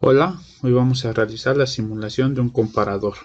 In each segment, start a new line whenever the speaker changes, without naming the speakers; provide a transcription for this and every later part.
Hola, hoy vamos a realizar la simulación de un comparador.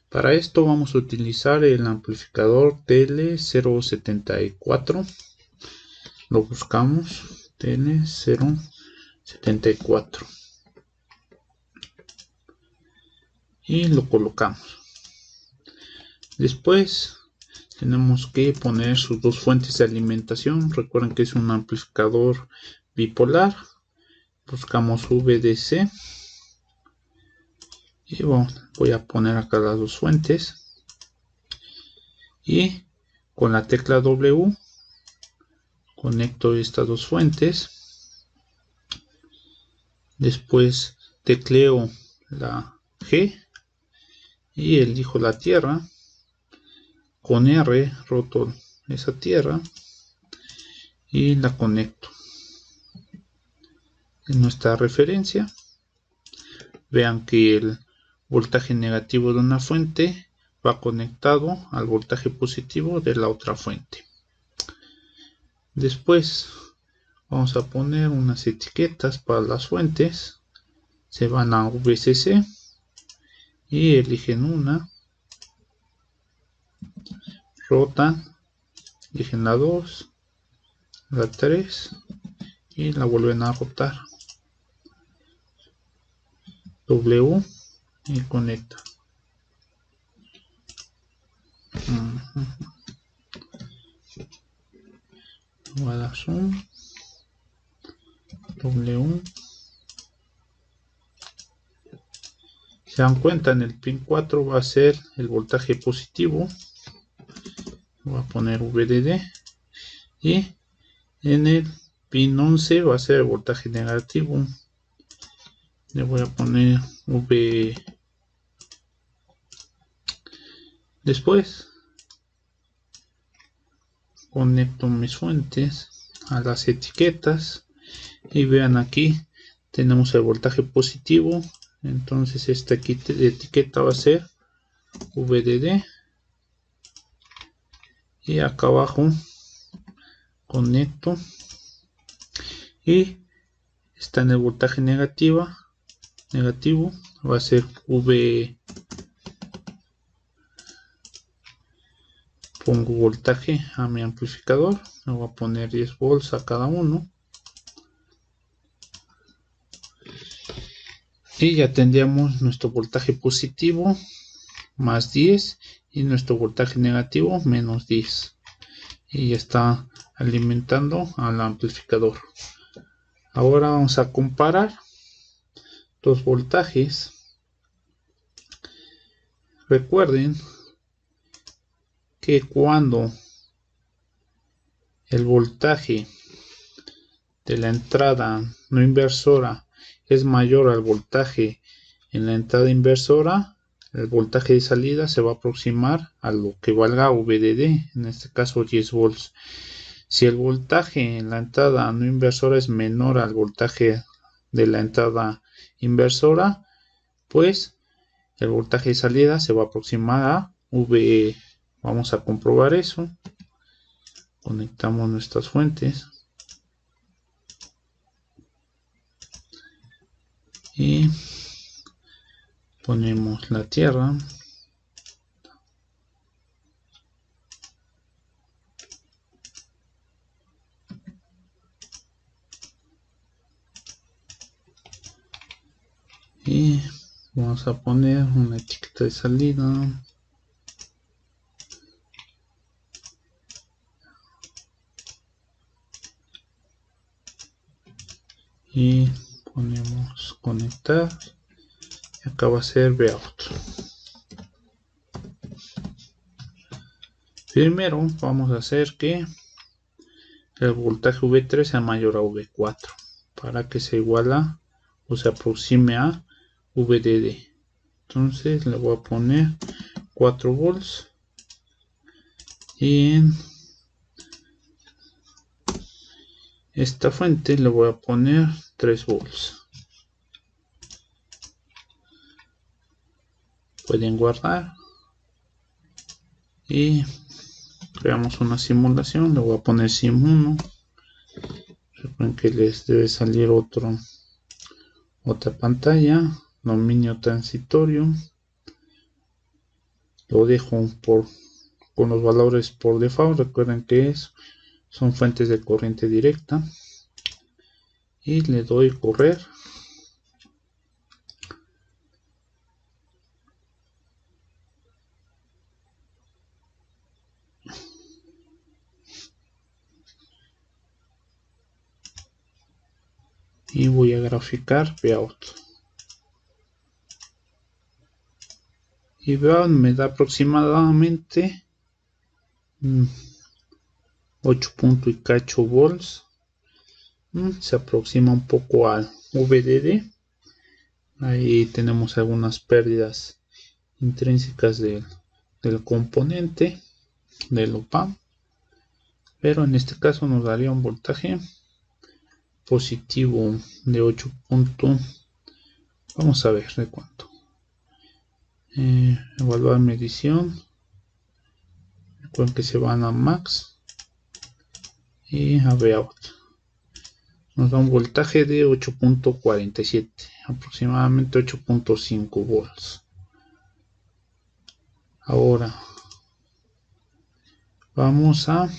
Para esto vamos a utilizar el amplificador TL074. Lo buscamos, TL074, y lo colocamos. Después tenemos que poner sus dos fuentes de alimentación. Recuerden que es un amplificador bipolar. Buscamos VDC. Y bueno, voy a poner acá las dos fuentes. Y con la tecla W conecto estas dos fuentes. Después tecleo la G y elijo la tierra. Con R roto esa tierra y la conecto. En nuestra referencia, vean que el voltaje negativo de una fuente va conectado al voltaje positivo de la otra fuente. Después vamos a poner unas etiquetas para las fuentes. Se van a VCC y eligen una, rotan, eligen la 2, la 3 y la vuelven a rotar. W y conecta. Voy a dar zoom. W. Se dan cuenta, en el pin 4 va a ser el voltaje positivo. Voy a poner VDD. Y en el pin 11 va a ser el voltaje negativo. Le voy a poner V. Después conecto mis fuentes a las etiquetas y vean, aquí tenemos el voltaje positivo. Entonces esta etiqueta va a ser VDD y acá abajo conecto y está en el voltaje negativo, va a ser V. Pongo voltaje a mi amplificador, le voy a poner 10 volts a cada uno y ya tendríamos nuestro voltaje positivo más 10 y nuestro voltaje negativo menos 10, y ya está alimentando al amplificador. Ahora vamos a comparar los voltajes. Recuerden que cuando el voltaje de la entrada no inversora es mayor al voltaje en la entrada inversora, el voltaje de salida se va a aproximar a lo que valga VDD, en este caso 10 volts. Si el voltaje en la entrada no inversora es menor al voltaje de la entrada inversora, pues el voltaje de salida se va a aproximar a VE. Vamos a comprobar eso. Conectamos nuestras fuentes y ponemos la tierra. Y vamos a poner una etiqueta de salida. Y ponemos conectar. Y acá va a ser Vout. Primero vamos a hacer que el voltaje V3 sea mayor a V4 para que se iguala o se aproxime a VDD. Entonces le voy a poner 4 volts y en esta fuente le voy a poner 3 volts. Pueden guardar y creamos una simulación. Le voy a poner sim 1. Recuerden que les debe salir otro otra pantalla, dominio transitorio, lo dejo con los valores por default. Recuerden que son fuentes de corriente directa, y le doy correr. Y voy a graficar Vout. Y Vout me da aproximadamente 8 punto y cacho volts. Se aproxima un poco al VDD. Ahí tenemos algunas pérdidas intrínsecas del componente del op-amp, pero en este caso nos daría un voltaje positivo de 8 puntos. Vamos a ver de cuánto. Evaluar medición. Recuerden que se van a max y a Vout. Nos da un voltaje de 8.47, aproximadamente 8.5 volts. Ahora vamos a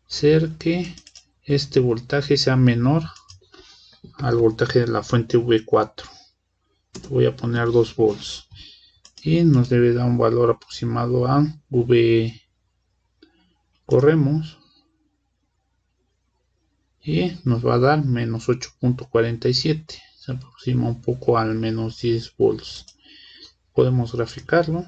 hacer que este voltaje sea menor al voltaje de la fuente V4. Voy a poner 2 volts y nos debe dar un valor aproximado a V. Corremos y nos va a dar menos 8.47. Se aproxima un poco al menos 10 volts. Podemos graficarlo.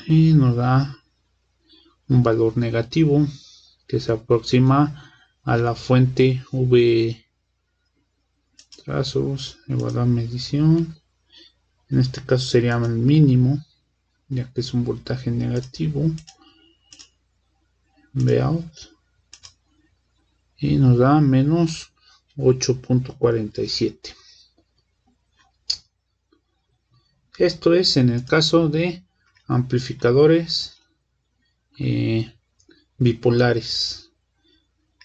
Y nos da un valor negativo que se aproxima a la fuente V. Trazos, evaluar medición. En este caso sería el mínimo, ya que es un voltaje negativo. Vout. Y nos da menos 8.47. Esto es en el caso de amplificadores bipolares.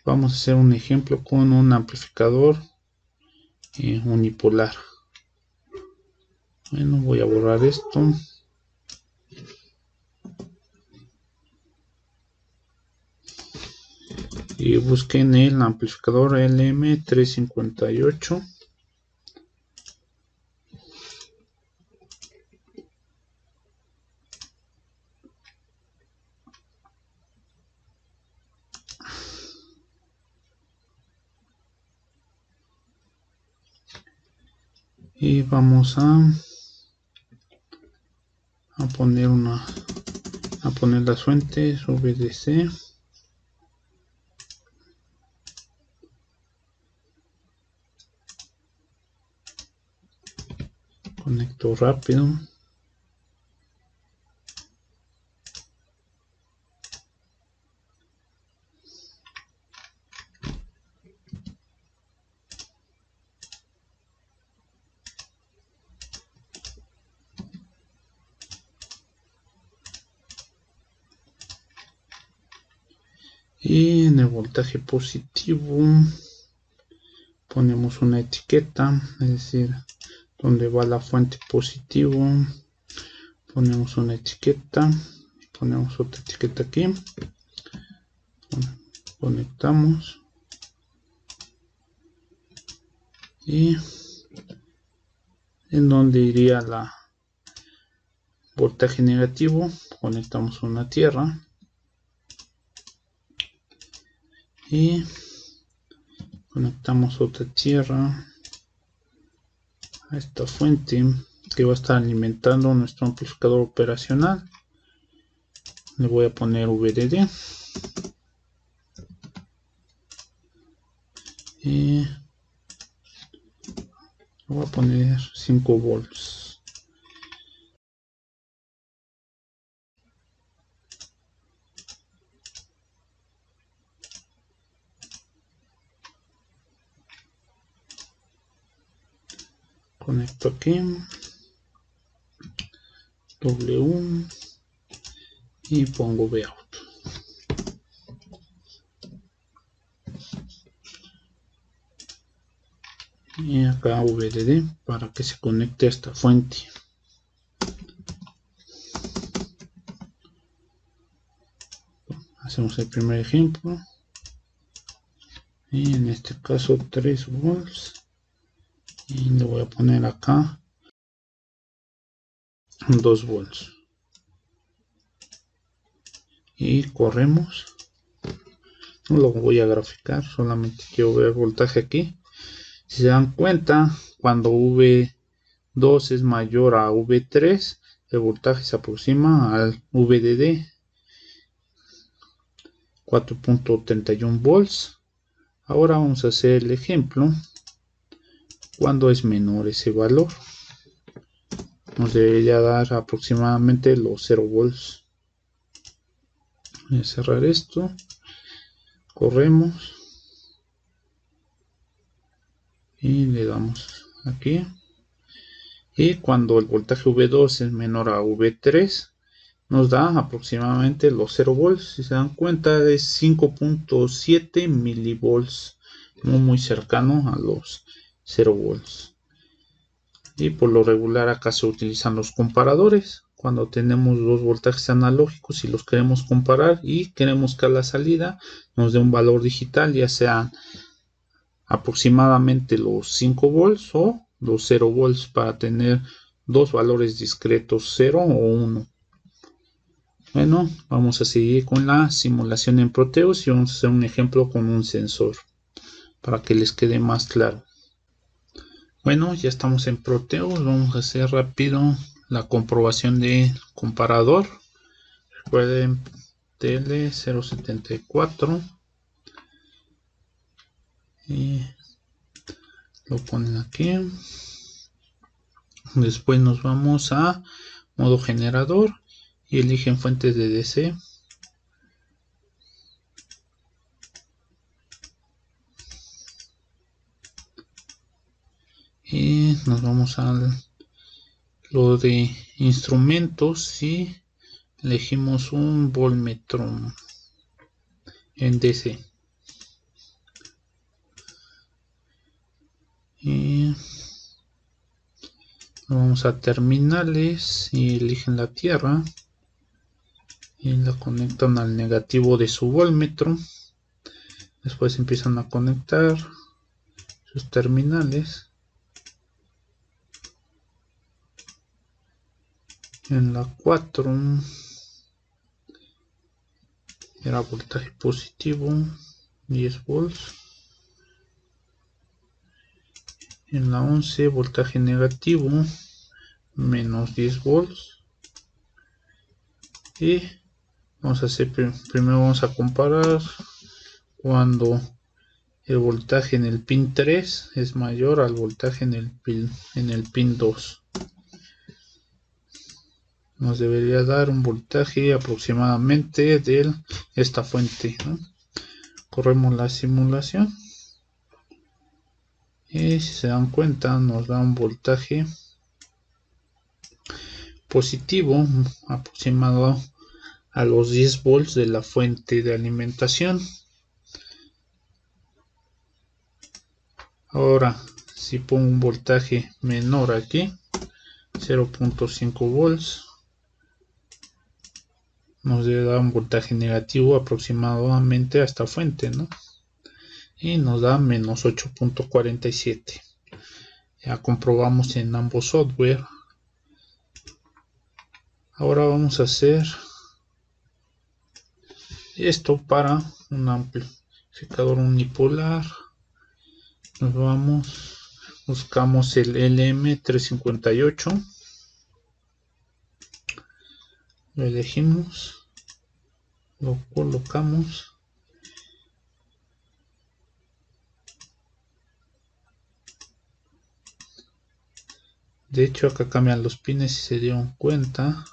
Vamos a hacer un ejemplo con un amplificador unipolar. Bueno, voy a borrar esto. Y busquen el amplificador LM358. Y vamos a poner las fuentes VDC. Conecto rápido. Y en el voltaje positivo ponemos una etiqueta, es decir, donde va la fuente positivo, ponemos una etiqueta, ponemos otra etiqueta aquí, conectamos y en donde iría la voltaje negativo conectamos una tierra y conectamos otra tierra a esta fuente que va a estar alimentando nuestro amplificador operacional. Le voy a poner VDD y voy a poner 5 volts. Conecto aquí W y pongo Vout. y acá VDD para que se conecte a esta fuente. Hacemos el primer ejemplo y en este caso 3 volts y le voy a poner acá 2 volts y corremos. No lo voy a graficar, solamente quiero ver el voltaje aquí. Si se dan cuenta, cuando V2 es mayor a V3, el voltaje se aproxima al VDD 4.31 volts. Ahora vamos a hacer el ejemplo cuando es menor ese valor. Nos debería dar aproximadamente los 0 volts. Voy a cerrar esto, corremos y le damos aquí. Y cuando el voltaje V2 es menor a V3, nos da aproximadamente los 0 volts. Si se dan cuenta, es 5.7 milivolts, muy cercano a los 0 volts. Y por lo regular acá se utilizan los comparadores cuando tenemos dos voltajes analógicos y los queremos comparar y queremos que a la salida nos dé un valor digital, ya sea aproximadamente los 5 volts o los 0 volts, para tener dos valores discretos, 0 o 1. Bueno, vamos a seguir con la simulación en Proteus y vamos a hacer un ejemplo con un sensor para que les quede más claro. Bueno, ya estamos en Proteus, vamos a hacer rápido la comprobación de comparador. Recuerden TL074 y lo ponen aquí. Después nos vamos a modo generador y eligen fuentes de DC. Y nos vamos a lo de instrumentos y elegimos un voltmetro en DC. Y vamos a terminales y eligen la tierra y la conectan al negativo de su voltmetro. Después empiezan a conectar sus terminales. En la 4 era voltaje positivo, 10 volts. En la 11 voltaje negativo, menos 10 volts. Y vamos a hacer primero, vamos a comparar cuando el voltaje en el pin 3 es mayor al voltaje en el pin 2. Nos debería dar un voltaje aproximadamente de esta fuente, ¿no? Corremos la simulación y si se dan cuenta nos da un voltaje positivo aproximado a los 10 volts de la fuente de alimentación. Ahora si pongo un voltaje menor aquí, 0.5 volts, nos debe dar un voltaje negativo aproximadamente a esta fuente, ¿no? Y nos da menos 8.47. Ya comprobamos en ambos software. Ahora vamos a hacer esto para un amplificador unipolar. Nos vamos, buscamos el LM358, lo elegimos, lo colocamos. De hecho acá cambian los pines si se dieron cuenta.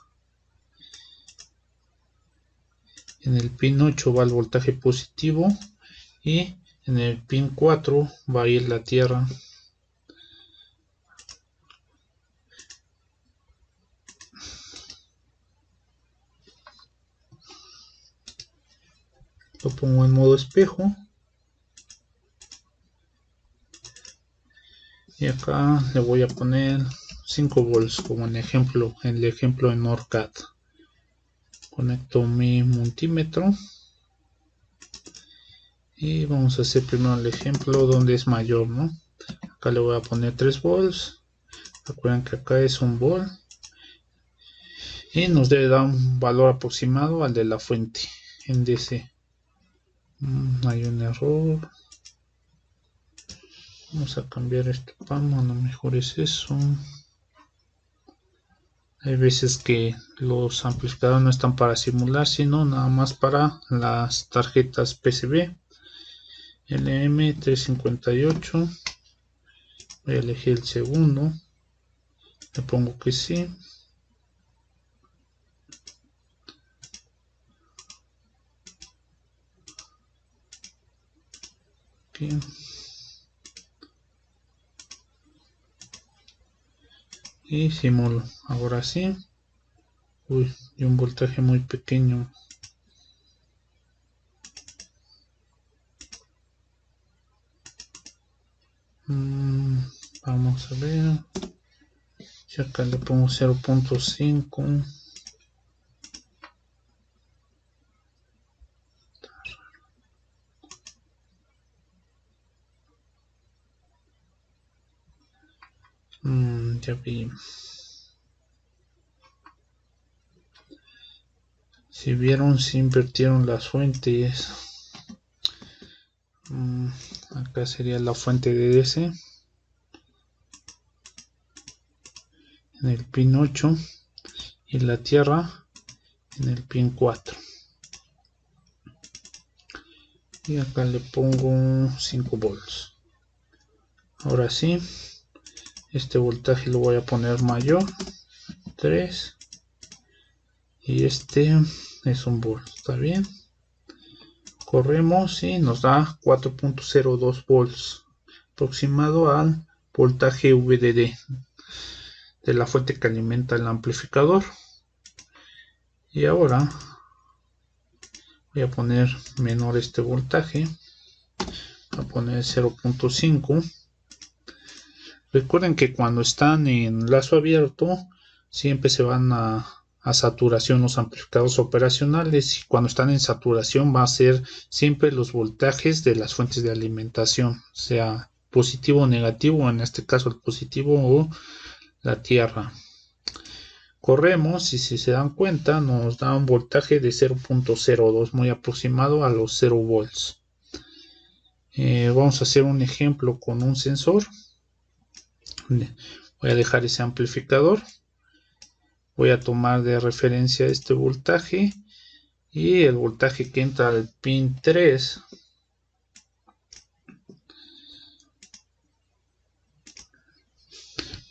En el pin 8 va el voltaje positivo y en el pin 4 va a ir la tierra. Lo pongo en modo espejo acá le voy a poner 5 volts como en el ejemplo en OrCAD. Conecto mi multímetro y vamos a hacer primero el ejemplo donde es mayor, ¿no? Acá le voy a poner 3 volts. Recuerden que acá es un volt y nos debe dar un valor aproximado al de la fuente en DC. Hay un error. Vamos a cambiar este PAM, a lo mejor es eso. Hay veces que los amplificadores no están para simular, sino nada más para las tarjetas PCB. LM358. Voy a elegir el segundo. Le pongo que sí. Aquí. Y simulo. Ahora sí. Uy, y un voltaje muy pequeño. Vamos a ver. Y acá le pongo 0.5. Ya vi. Si vieron, si invirtieron las fuentes. Acá sería la fuente de DC. En el pin 8. Y la tierra en el pin 4. Y acá le pongo 5 volts. Ahora sí. Este voltaje lo voy a poner mayor. 3. Y este es un volt. ¿Está bien? Corremos y nos da 4.02 volts. Aproximado al voltaje VDD de la fuente que alimenta el amplificador. Y ahora voy a poner menor este voltaje. Voy a poner 0.5. Recuerden que cuando están en lazo abierto siempre se van a saturación los amplificadores operacionales, y cuando están en saturación va a ser siempre los voltajes de las fuentes de alimentación, sea positivo o negativo, en este caso el positivo o la tierra. Corremos y si se dan cuenta nos da un voltaje de 0.02, muy aproximado a los 0 volts. Vamos a hacer un ejemplo con un sensor. Voy a dejar ese amplificador. Voy a tomar de referencia este voltaje y el voltaje que entra al pin 3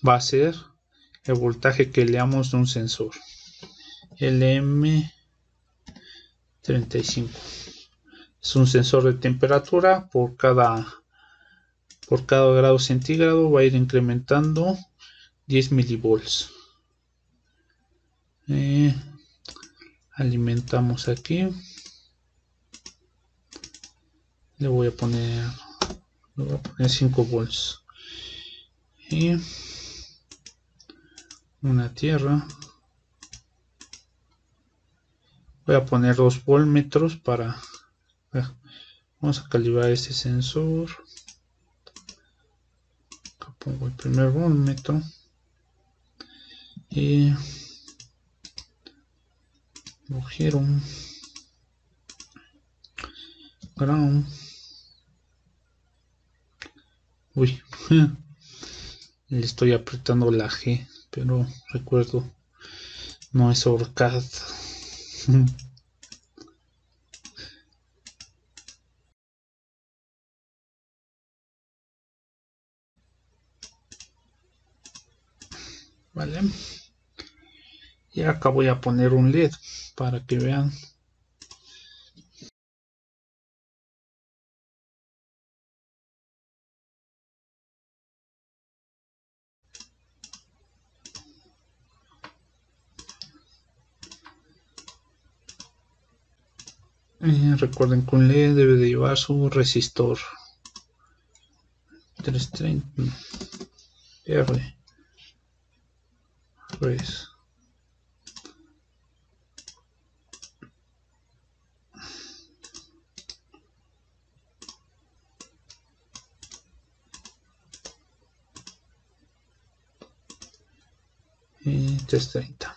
va a ser el voltaje que leamos de un sensor LM35. Es un sensor de temperatura. Por cada grado centígrado va a ir incrementando 10 milivolts. Alimentamos aquí. Le voy a poner 5 volts y una tierra. Voy a poner 2 voltmetros para... Vamos a calibrar este sensor. Acá pongo el primer voltmetro y lo giro, ground. Uy, le estoy apretando la G, pero recuerdo, no es OrCAD. Vale. Y acá voy a poner un LED para que vean. Recuerden que un LED debe de llevar su resistor 330. R res. Y 330.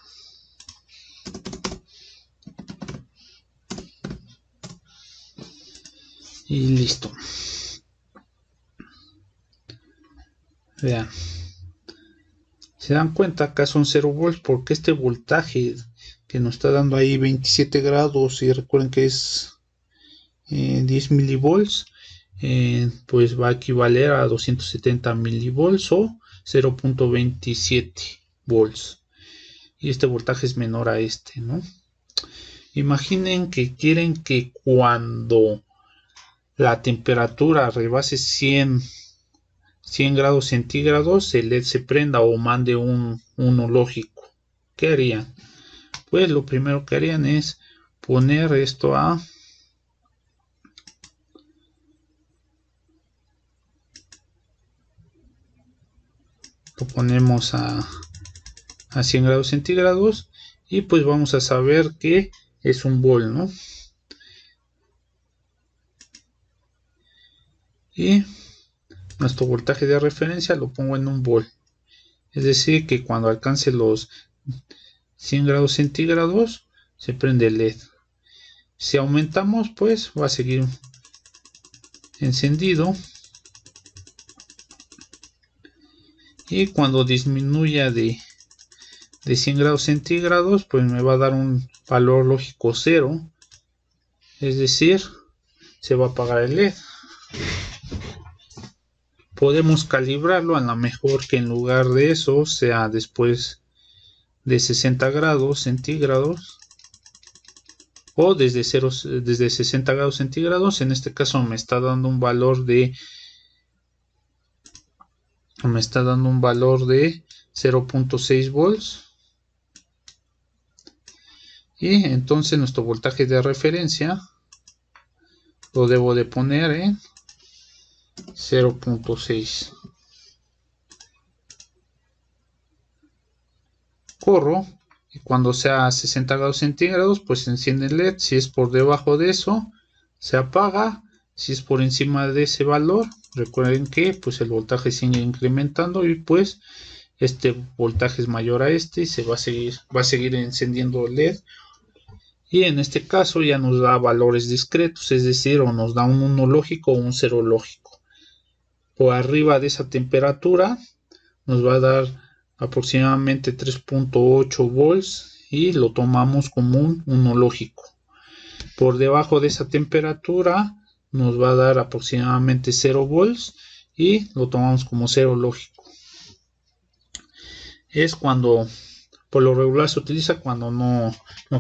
Y listo. Vean, se dan cuenta, acá son 0 volts porque este voltaje que nos está dando ahí 27 grados, y recuerden que es 10 milivolts, pues va a equivaler a 270 milivolts o 0.27 volts, y este voltaje es menor a este, ¿no? Imaginen que quieren que cuando la temperatura rebase 100 grados centígrados el LED se prenda o mande un 1 lógico. ¿Qué harían? Pues lo primero que harían es poner esto a lo ponemos a 100 grados centígrados y pues vamos a saber que es un volt, ¿no? Y nuestro voltaje de referencia lo pongo en 1 volt, es decir que cuando alcance los 100 grados centígrados se prende el LED. Si aumentamos, pues va a seguir encendido, y cuando disminuya de 100 grados centígrados pues me va a dar un valor lógico 0, es decir, se va a apagar el LED. Podemos calibrarlo, a lo mejor que en lugar de eso sea después de 60 grados centígrados o desde 60 grados centígrados. En este caso me está dando un valor de 0.6 volts, y entonces nuestro voltaje de referencia lo debo de poner en 0.6. corro y cuando sea 60 grados centígrados pues se enciende el LED. Si es por debajo de eso se apaga. Si es por encima de ese valor, recuerden que pues el voltaje sigue incrementando y pues este voltaje es mayor a este y se va a seguir encendiendo el LED. Y en este caso ya nos da valores discretos, es decir, o nos da un 1 lógico o un 0 lógico. Por arriba de esa temperatura nos va a dar aproximadamente 3.8 volts y lo tomamos como un 1 lógico. Por debajo de esa temperatura nos va a dar aproximadamente 0 volts y lo tomamos como 0 lógico. Es cuando por lo regular se utiliza cuando no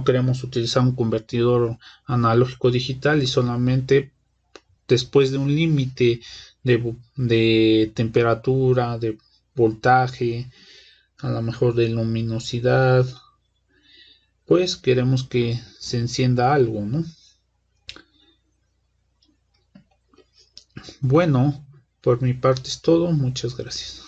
queremos utilizar un convertidor analógico digital y solamente después de un límite de temperatura, de voltaje, a lo mejor de luminosidad, pues queremos que se encienda algo, ¿no? Bueno, por mi parte es todo. Muchas gracias.